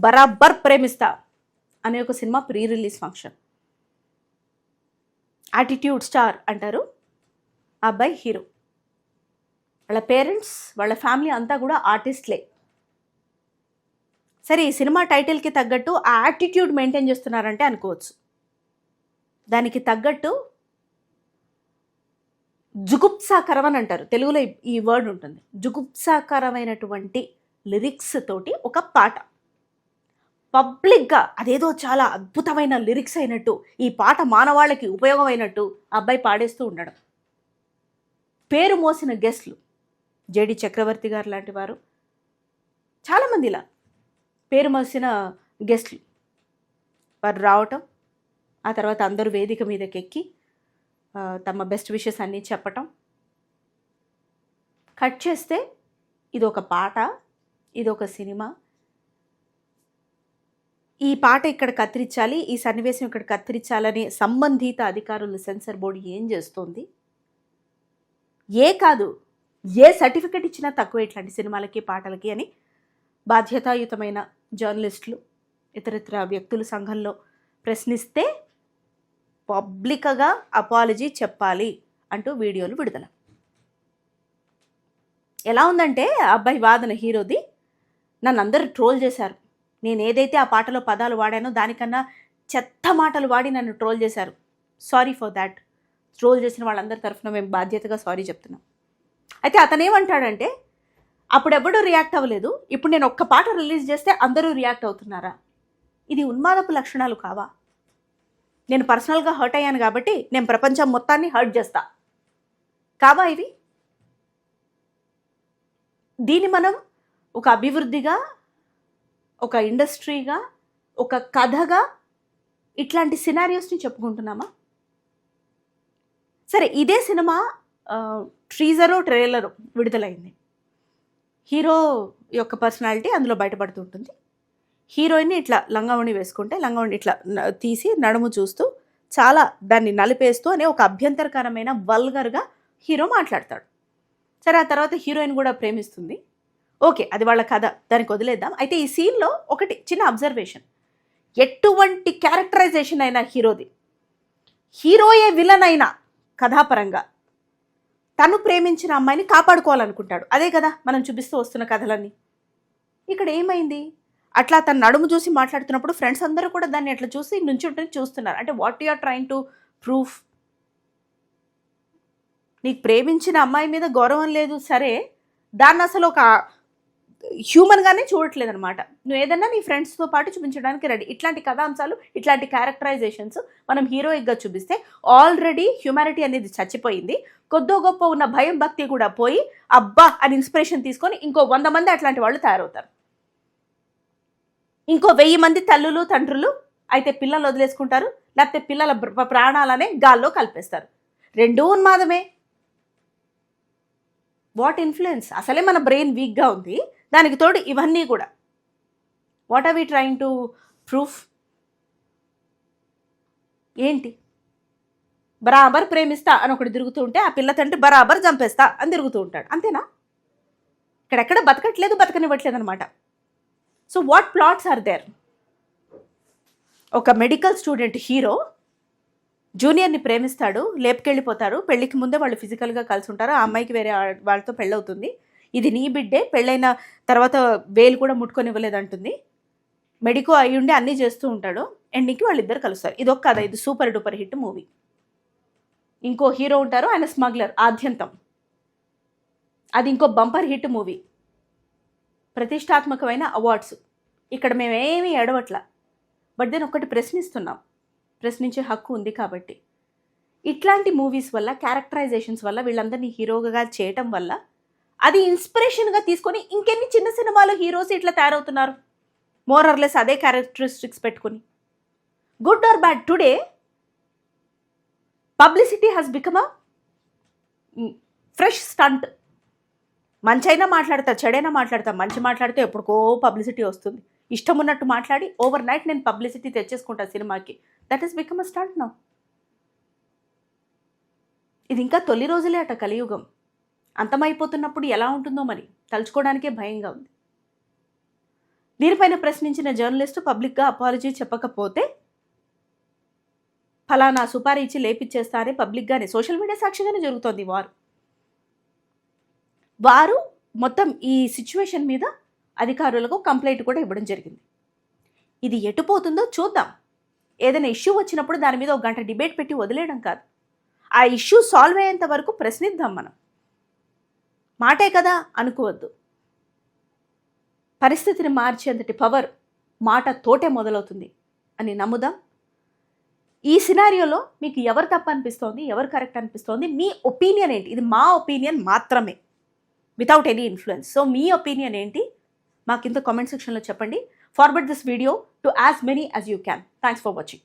బరాబర్ ప్రేమిస్తా అనే ఒక cinema pre release function. Attitude star అంటారు ఆ అబ్బాయి హీరో. వాళ్ళ పేరెంట్స్ వాళ్ళ ఫ్యామిలీ అంతా కూడా ఆర్టిస్ట్లే. సరే, ఈ సినిమా టైటిల్కి తగ్గట్టు ఆ యాటిట్యూడ్ మెయింటైన్ చేస్తున్నారంటే అనుకోవచ్చు. దానికి తగ్గట్టు జుగుప్సాకరం అని అంటారు, తెలుగులో ఈ వర్డ్ ఉంటుంది. జుగుప్సాకరమైనటువంటి లిరిక్స్ తోటి ఒక పాట పబ్లిక్గా, అదేదో చాలా అద్భుతమైన లిరిక్స్ అయినట్టు, ఈ పాట మానవాళికి ఉపయోగమైనట్టు అబ్బాయి పాడేస్తూ ఉండడం. పేరు మోసిన గెస్ట్లు జేడి చక్రవర్తి గారు లాంటి వారు, చాలామంది ఇలా పేరు మోసిన గెస్ట్లు వారు రావటం, ఆ తర్వాత అందరూ వేదిక మీదకి ఎక్కి తమ బెస్ట్ విషెస్ అన్నీ చెప్పటం. కట్ చేస్తే ఇది ఒక పాట, ఇది ఒక సినిమా, ఈ పాట ఇక్కడ కత్తిరించాలి, ఈ సన్నివేశం ఇక్కడ కత్తిరించాలని సంబంధిత అధికారులు సెన్సార్ బోర్డు ఏం చేస్తుంది? కాదు, ఏ సర్టిఫికెట్ ఇచ్చినా తక్కువ ఇట్లాంటి సినిమాలకి పాటలకి అని బాధ్యతాయుతమైన జర్నలిస్టులు ఇతరితర వ్యక్తులు సంఘంలో ప్రశ్నిస్తే పబ్లిక్గా అపాలజీ చెప్పాలి అంటూ వీడియోలు విడుదల. ఎలా ఉందంటే అబ్బాయి వాదన హీరోది, నన్ను అందరూ ట్రోల్ చేశారు, నేను ఏదైతే ఆ పాటలో పదాలు వాడానో దానికన్నా చెత్త మాటలు వాడి నన్ను ట్రోల్ చేశారు, సారీ ఫర్ దాట్. ట్రోల్ చేసిన వాళ్ళందరి తరఫున మేము బాధ్యతగా సారీ చెప్తున్నాం. అయితే అతను ఏమంటాడంటే, అప్పుడెవడూ రియాక్ట్ అవ్వలేదు, ఇప్పుడు నేను ఒక్క పాట రిలీజ్ చేస్తే అందరూ రియాక్ట్ అవుతున్నారా? ఇది ఉన్మాదపు లక్షణాలు కావా? నేను పర్సనల్గా హర్ట్ అయ్యాను కాబట్టి నేను ప్రపంచం మొత్తాన్ని హర్ట్ చేస్తా కావా ఇవి? దీన్ని మనం ఒక అభివృద్ధిగా, ఒక ఇండస్ట్రీగా, ఒక కథగా ఇట్లాంటి సినారియోస్ని చెప్పుకుంటున్నామా? సరే, ఇదే సినిమా టీజరు ట్రైలరు విడుదలైంది. హీరో యొక్క పర్సనాలిటీ అందులో బయటపడుతూ ఉంటుంది. హీరోయిన్ని ఇట్లా లంగావణి వేసుకుంటే లంగావణి ఇట్లా తీసి నడుము చూస్తూ చాలా దాన్ని నలిపేస్తూ అనే ఒక అభ్యంతరకరమైన వల్గర్గా హీరో మాట్లాడతాడు. సరే, ఆ తర్వాత హీరోయిన్ కూడా ప్రేమిస్తుంది. ఓకే, అది వాళ్ళ కథ, దానికి వదిలేద్దాం. అయితే ఈ సీన్లో ఒకటి చిన్న అబ్జర్వేషన్, ఎటువంటి క్యారెక్టరైజేషన్ అయినా హీరోది, హీరోయే విలన్ అయినా కథాపరంగా తను ప్రేమించిన అమ్మాయిని కాపాడుకోవాలనుకుంటాడు. అదే కదా మనం చూపిస్తూ వస్తున్న కథలన్నీ. ఇక్కడ ఏమైంది, అట్లా తన నడుము చూసి మాట్లాడుతున్నప్పుడు ఫ్రెండ్స్ అందరూ కూడా దాన్ని అట్లా చూసి నుంచుంటే చూస్తున్నారు. అంటే what you are trying to proof? నీకు ప్రేమించిన అమ్మాయి మీద గౌరవం లేదు, సరే, దాన్ని అసలు ఒక హ్యూమన్గానే చూడట్లేదు అనమాట. నువ్వు ఏదన్నా నీ ఫ్రెండ్స్తో పాటు చూపించడానికి రెడీ. ఇట్లాంటి కథాంశాలు, ఇట్లాంటి క్యారెక్టరైజేషన్స్ మనం హీరోయిక్గా చూపిస్తే ఆల్రెడీ హ్యూమానిటీ అనేది చచ్చిపోయింది. కొద్దో గొప్ప ఉన్న భయం భక్తి కూడా పోయి అబ్బా అని ఇన్స్పిరేషన్ తీసుకొని ఇంకో 100 మంది అట్లాంటి వాళ్ళు తయారవుతారు. ఇంకో 1000 మంది తల్లులు తండ్రులు అయితే పిల్లలు వదిలేసుకుంటారు, లేకపోతే పిల్లల ప్రాణాలనే గాల్లో కలిపేస్తారు. రెండూ ఉన్మాదమే. What influence? అసలే మన బ్రెయిన్ వీక్గా ఉంది, దానికి తోడు ఇవన్నీ కూడా. What are we trying to proof? ఏంటి? బరాబర్ ప్రేమిస్తా అని ఒకటి తిరుగుతూ ఉంటే ఆ పిల్ల తండ్రి బరాబర్ చంపేస్తా అని తిరుగుతూ ఉంటాడు. అంతేనా? ఇక్కడెక్కడ బతకట్లేదు, బతకనివ్వట్లేదు అనమాట. So what plots are there? ఒక మెడికల్ స్టూడెంట్ హీరో జూనియర్ని ప్రేమిస్తాడు, లేపుకెళ్ళిపోతారు. పెళ్ళికి ముందే వాళ్ళు ఫిజికల్గా కలిసి ఉంటారు. ఆ అమ్మాయికి వేరే వాళ్ళతో పెళ్ళవుతుంది. ఇది నీ బిడ్డే, పెళ్ళైన తర్వాత వేలు కూడా ముట్టుకొనివ్వలేదంటుంది. మెడికో అయ్యుండి అన్నీ చేస్తూ ఉంటాడు. ఎండింగ్కి వాళ్ళిద్దరు కలుస్తారు. ఇది ఒక కథ, ఇది సూపర్ డూపర్ హిట్ మూవీ. ఇంకో హీరో ఉంటారు, ఆయన స్మగ్లర్, ఆద్యంతం. అది ఇంకో బంపర్ హిట్ మూవీ, ప్రతిష్టాత్మకమైన అవార్డ్స్. ఇక్కడ మేమేమీ ఎడవట్ల, బట్ దెన్ ఒకటి ప్రశ్నిస్తున్నాం, ప్రశ్నించే హక్కు ఉంది కాబట్టి. ఇట్లాంటి మూవీస్ వల్ల, క్యారెక్టరైజేషన్స్ వల్ల, వీళ్ళందరినీ హీరోగా చేయటం వల్ల అది ఇన్స్పిరేషన్గా తీసుకొని ఇంకెన్ని చిన్న సినిమాలు హీరోస్ ఇట్లా తయారవుతున్నారు, మోరర్లెస్ అదే క్యారెక్టరిస్టిక్స్ పెట్టుకుని. Good or bad, today publicity has become a fresh stunt. మంచైనా మాట్లాడతా, చెడైనా మాట్లాడతా. మంచి మాట్లాడితే ఎప్పటికో పబ్లిసిటీ వస్తుంది. ఇష్టం ఉన్నట్టు మాట్లాడి ఓవర్ నైట్ నేను పబ్లిసిటీ తెచ్చేసుకుంటా సినిమాకి. That is become a stunt now. ఇది ఇంకా తొలి రోజులే అట కలియుగం. అంతమైపోతున్నప్పుడు ఎలా ఉంటుందో మరి తలుచుకోవడానికే భయంగా ఉంది. దీనిపైన ప్రశ్నించిన జర్నలిస్టు పబ్లిక్గా అపాలజీ చెప్పకపోతే ఫలానా సుపారీ ఇచ్చి లేపిచ్చేస్తా అని పబ్లిక్గానే సోషల్ మీడియా సాక్షిగానే జరుగుతోంది వారు మొత్తం ఈ సిచ్యువేషన్ మీద అధికారులకు కంప్లైంట్ కూడా ఇవ్వడం జరిగింది. ఇది ఎటుపోతుందో చూద్దాం. ఏదైనా ఇష్యూ వచ్చినప్పుడు దాని మీద ఒక గంట డిబేట్ పెట్టి వదిలేయడం కాదు, ఆ ఇష్యూ సాల్వ్ అయ్యేంత వరకు ప్రశ్నిద్దాం. మనం మాటే కదా అనుకోవద్దు. పరిస్థితిని మార్చేంతటి పవర్ మాట తోటే మొదలవుతుంది అని నమ్ముదాం. ఈ సినారియోలో మీకు ఎవరు తప్పు అనిపిస్తోంది, ఎవరు కరెక్ట్ అనిపిస్తోంది, మీ ఒపీనియన్ ఏంటి? ఇది మా ఒపీనియన్ మాత్రమే, వితౌట్ ఎనీ ఇన్ఫ్లుయెన్స్. సో మీ ఒపీనియన్ ఏంటి మాకు కింద కామెంట్ సెక్షన్లో చెప్పండి. Forward this video to as many as you can. Thanks for watching.